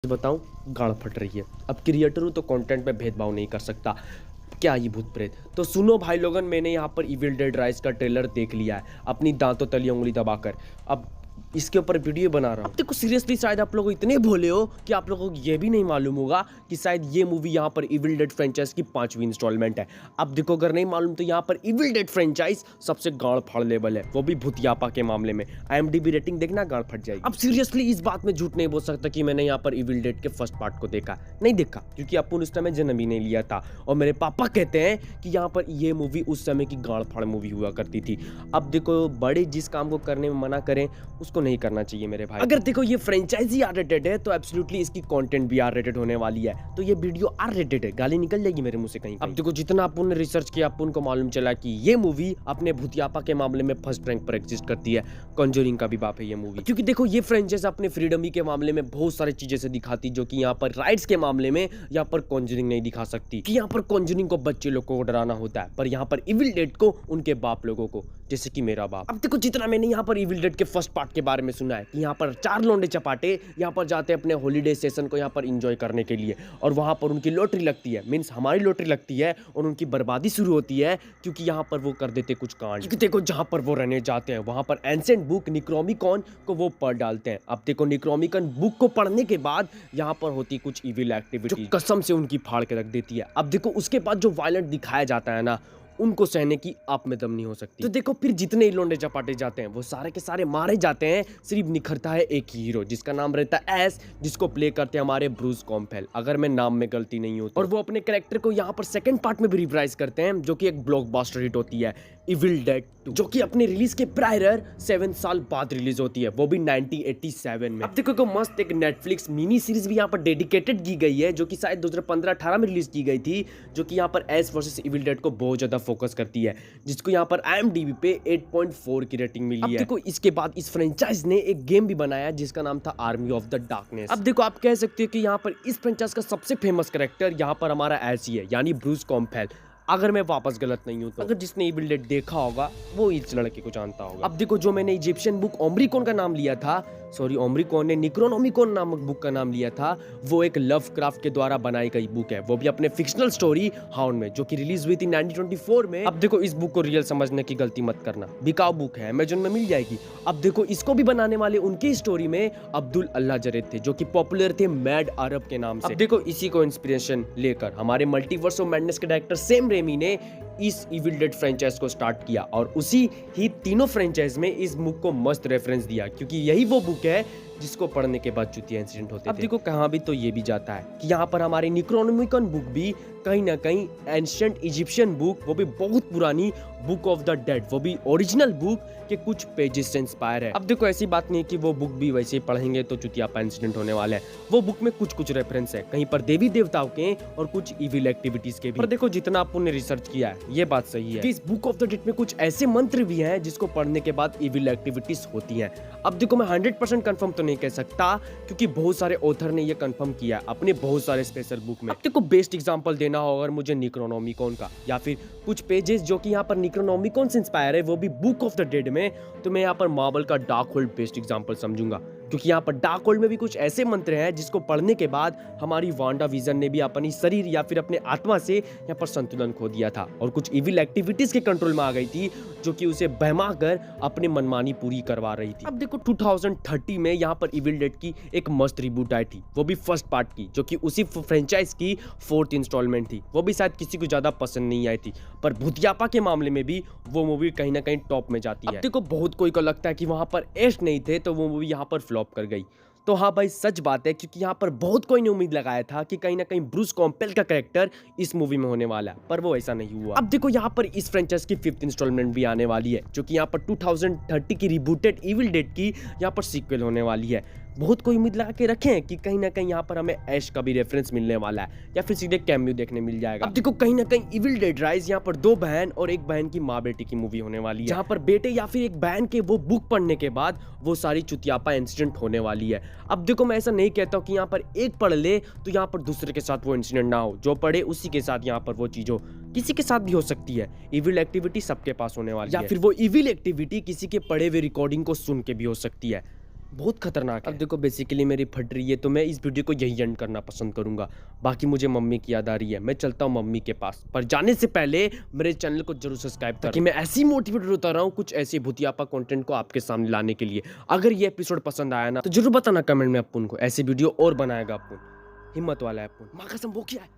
बताऊं, गाड़ फट रही है। अब क्रिएटर हूं तो कंटेंट पे भेदभाव नहीं कर सकता। क्या ये भूत प्रेत? तो सुनो भाई लोगन, मैंने यहाँ पर इविल डेड राइज का ट्रेलर देख लिया है अपनी दांतों तली उंगली दबाकर। अब इसके ऊपर वीडियो बना रहा हूँ। अब देखो सीरियसली, शायद आप लोग इतने भोले हो कि आप लोगों को ये भी नहीं मालूम होगा कि शायद ये मूवी यहाँ पर इविल डेड फ्रेंचाइज की 5वीं इंस्टॉलमेंट है। अब देखो, अगर नहीं मालूम तो यहाँ पर इविल डेड फ्रेंचाइज सबसे गाड़ फाड़ लेवल है, वो भी भूतियापा के मामले में। IMDb रेटिंग देखना, गाड़ फट जाएगी। अब सीरियसली इस बात में झूठ नहीं बोल सकता कि मैंने यहाँ पर इविल डेड के फर्स्ट पार्ट को देखा नहीं देखा, क्योंकि अपन उस समय जन्म ही नहीं लिया था। और मेरे पापा कहते हैं कि यहाँ पर ये मूवी उस समय की गाड़ फाड़ मूवी हुआ करती थी। अब देखो, बड़े जिस काम को करने में मना करें उसको नहीं करना चाहिए मेरे भाई। अगर देखो ये फ्रेंचाइजी आर रेटेड है तो एब्सोल्युटली इसकी कंटेंट भी आर रेटेड होने वाली है। तो ये वीडियो आर रेटेड है, गाली निकल जाएगी मेरे मुंह से कहीं। अब देखो, जितना अपन ने रिसर्च किया अपन को मालूम चला कि ये मूवी अपने भूतियापा के मामले में फर्स्ट रैंक पर एग्जिस्ट करती है। कॉन्जरिंग का भी बाप है ये मूवी, क्योंकि देखो ये फ्रेंचाइज अपने फ्रीडम के मामले में बहुत सारी चीजें से दिखाती, जो कि यहाँ पर राइट्स के मामले में यहाँ पर कॉन्जरिंग नहीं दिखा सकती। कि यहाँ पर कॉन्जरिंग को बच्चे लोग को डराना होता है, पर यहाँ पर इविल डेड को उनके बाप लोगों को, जैसे कि मेरा बाप। अब देखो, जितना मैंने यहाँ पर इविल डेड के फर्स्ट पार्ट के बारे में सुना है कि यहाँ पर 4 लौंडे चपाटे यहाँ पर जाते हैं अपने हॉलीडे सेशन को यहाँ पर एंजॉय करने के लिए, और वहाँ पर उनकी लॉटरी लगती है, मीन्स हमारी लॉटरी लगती है, और उनकी बर्बादी शुरू होती है क्योंकि यहाँ पर वो कर देते कुछ कांड। क्योंकि देखो, जहाँ पर वो रहने जाते हैं वहाँ पर एंशिएंट बुक निक्रोमिकॉन को वो पढ़ डालते हैं। अब देखो, निक्रोमिकॉन बुक को पढ़ने के बाद यहाँ पर होती कुछ इविल एक्टिविटी, जो कसम से उनकी फाड़ के रख देती है। अब देखो, उसके बाद जो वायलेंट दिखाया जाता है ना, उनको सहने की आप में दम नहीं हो सकती। तो देखो, फिर जितने ही लोंडे चपाटे जाते हैं वो सारे के सारे मारे जाते हैं। सिर्फ निखरता है एक हीरो, जिसका नाम रहता है एस, जिसको प्ले करते हैं हमारे ब्रूस कॉम्पेल, अगर मैं नाम में गलती नहीं हो तो। और वो अपने कैरेक्टर को यहाँ पर सेकंड पार्ट में भी रिप्राइज करते हैं, जो कि एक ब्लॉकबस्टर हिट होती है, इविल डेड 2, जो कि अपने रिलीज के प्रायर 7 साल बाद रिलीज होती है, वो भी 1987 में। अब देखो को मस्त एक नेटफ्लिक्स मिनी सीरीज भी यहाँ पर डेडिकेटेड की गई है, जो कि शायद 2015-18 में रिलीज की गई थी, जो कि यहाँ पर एस वर्सेस इविल डेड को बहुत ज्यादा फोकस करती है, जिसको यहाँ पर IMDb पे 8.4 की रेटिंग मिली है। अब देखो, इसके बाद इस फ्रेंचाइज ने एक गेम भी बनाया जिसका नाम था आर्मी ऑफ द डार्कनेस। अब देखो, आप कह सकते हो कि यहाँ पर इस फ्रेंचाइज का सबसे फेमस कैरेक्टर यहाँ पर हमारा एस ही है, यानी ब्रूस कॉम्पेल, अगर मैं वापस गलत नहीं हूं तो। अगर जिसने इविल डेड देखा होगा वो इस लड़के को जानता होगा। अब देखो, जो मैंने इजिप्शियन बुक ओम्ब्रिकॉन का नाम लिया था, सॉरी ओम्ब्रिकॉन ने निक्रोनोमिकॉन नामक बुक का नाम लिया था, वो एक लवक्राफ्ट के द्वारा बनाई गई बुक है, वो भी अपने फिक्शनल स्टोरी हाउंड में, जो कि रिलीज हुई थी 1924 में। अब देखो, इस बुक को रियल समझने की गलती मत करना, बिकाऊ बुक है, अमेज़न में मिल जाएगी। अब देखो, इसको भी बनाने वाले उनकी स्टोरी में अब्दुल अल्लाह जरेद थे, जो कि पॉपुलर थे मैड अरब के नाम से। अब देखो, इसी को इंस्पिरेशन लेकर हमारे मल्टीवर्स ऑफ मैडनेस के डायरेक्टर सैम रेमी ने इस इविल डेड फ्रेंचाइज को स्टार्ट किया, और उसी ही तीनों फ्रेंचाइज में इस बुक को मस्त रेफरेंस दिया, क्योंकि यही वो बुक है जिसको पढ़ने के बाद चुतिया इंसिडेंट होते थे। अब देखो, कहाँ भी तो ये भी जाता है कि यहाँ पर हमारी निक्रोनोमिकॉन बुक भी कहीं ना कहीं एंशिएंट इजिप्शियन बुक, वो भी बहुत पुरानी बुक ऑफ द डेड, वो भी ओरिजिनल बुक के कुछ पेजेस से इंस्पायर है। अब देखो, ऐसी बात नहीं है कि वो बुक भी वैसे ही पढ़ेंगे तो चुतियापा इंसिडेंट होने वाला है। वो बुक में कुछ कुछ रेफरेंस है, कहीं पर देवी देवताओं के और कुछ इविल एक्टिविटीज के भी। पर देखो, जितना अपन ने रिसर्च किया है ये बात सही है कि इस बुक ऑफ द डेड में कुछ ऐसे मंत्र भी हैं जिसको पढ़ने के बाद इविल एक्टिविटीज होती हैं। अब देखो, मैं 100% कंफर्म तो नहीं कह सकता, क्योंकि बहुत सारे ऑथर ने ये कंफर्म किया अपने बहुत सारे स्पेशल बुक में। अब देखो, बेस्ट एग्जांपल देना हो अगर मुझे निक्रोनोमिकॉन का, या फिर कुछ पेजेस जो कि यहाँ पर निक्रोनोमिकॉन से इंस्पायर है, वो भी बुक ऑफ द डेड में, तो मैं यहाँ पर मार्वल का डार्क होल्ड बेस्ट एग्जांपल समझूंगा, क्योंकि यहाँ पर डार्क होल्ड में भी कुछ ऐसे मंत्र हैं जिसको पढ़ने के बाद हमारी वांडा विजन ने भी अपनी शरीर या फिर अपने आत्मा से यहाँ पर संतुलन खो दिया था, और कुछ इविल एक्टिविटीज के कंट्रोल में आ गई थी, जो कि उसे बहमा कर अपनी मनमानी पूरी करवा रही थी। अब देखो, 2030 में यहाँ पर इविल डेड की एक मस्त रिबूट आई थी, वो भी फर्स्ट पार्ट की, जो कि उसी फ्रेंचाइज की 4th इंस्टॉलमेंट थी। वो भी शायद किसी को ज्यादा पसंद नहीं आई थी, पर भूतियापा के मामले में भी वो मूवी कहीं ना कहीं टॉप में जाती है। अब देखो, बहुत कोई को लगता है कि वहां पर एश नहीं थे तो वो मूवी यहाँ पर फ्लॉप कर गई, तो हाँ भाई, सच बात है, क्योंकि यहाँ पर बहुत कोई ने उम्मीद लगाया था कि कहीं ना कहीं ब्रूस कॉम्पेल का कैरेक्टर इस मूवी में होने वाला है, पर वो ऐसा नहीं हुआ। अब देखो, यहाँ पर इस फ्रेंचाइज की 5th इंस्टॉलमेंट भी आने वाली है, जो कि यहाँ पर 2030 की रिबूटेड इविल डेड की यहाँ पर सीक्वल होने वाली है। बहुत कोई उम्मीद लगा के रखे हैं कि कहीं ना कहीं यहाँ पर हमें ऐश का भी रेफरेंस मिलने वाला है, या फिर सीधे कैमियो देखने मिल जाएगा। अब देखो, कहीं ना कहीं इविल डेड राइज यहाँ पर 2 बहन और एक बहन की माँ बेटी की मूवी होने वाली है, जहाँ पर बेटे या फिर एक बहन के वो बुक पढ़ने के बाद वो सारी चुतियापा इंसिडेंट होने वाली है। अब देखो, मैं ऐसा नहीं कहता हूँ कि यहाँ पर एक पढ़ ले तो यहाँ पर दूसरे के साथ वो इंसिडेंट ना हो, जो पढ़े उसी के साथ यहाँ पर वो चीज हो, किसी के साथ भी हो सकती है। इविल एक्टिविटी सबके पास होने वाली है, या फिर वो इविल एक्टिविटी किसी के पढ़े हुए रिकॉर्डिंग को सुन के भी हो सकती है। बहुत खतरनाक है। अब देखो बेसिकली मेरी फट रही है तो मैं इस वीडियो को यही एंड करना पसंद करूंगा। बाकी मुझे मम्मी की याद आ रही है, मैं चलता हूँ मम्मी के पास, पर जाने से पहले मेरे चैनल को जरूर सब्सक्राइब कर, ताकि मैं ऐसी मोटिवेटेड होता रहा हूँ कुछ ऐसे भूतियापा कंटेंट को आपके सामने लाने के लिए। अगर ये एपिसोड पसंद आया ना तो जरूर बताना कमेंट में, अपुन को ऐसी वीडियो और बनाएगा। अपुन हिम्मत वाला है, अपुन माँ कसम वो क्या है।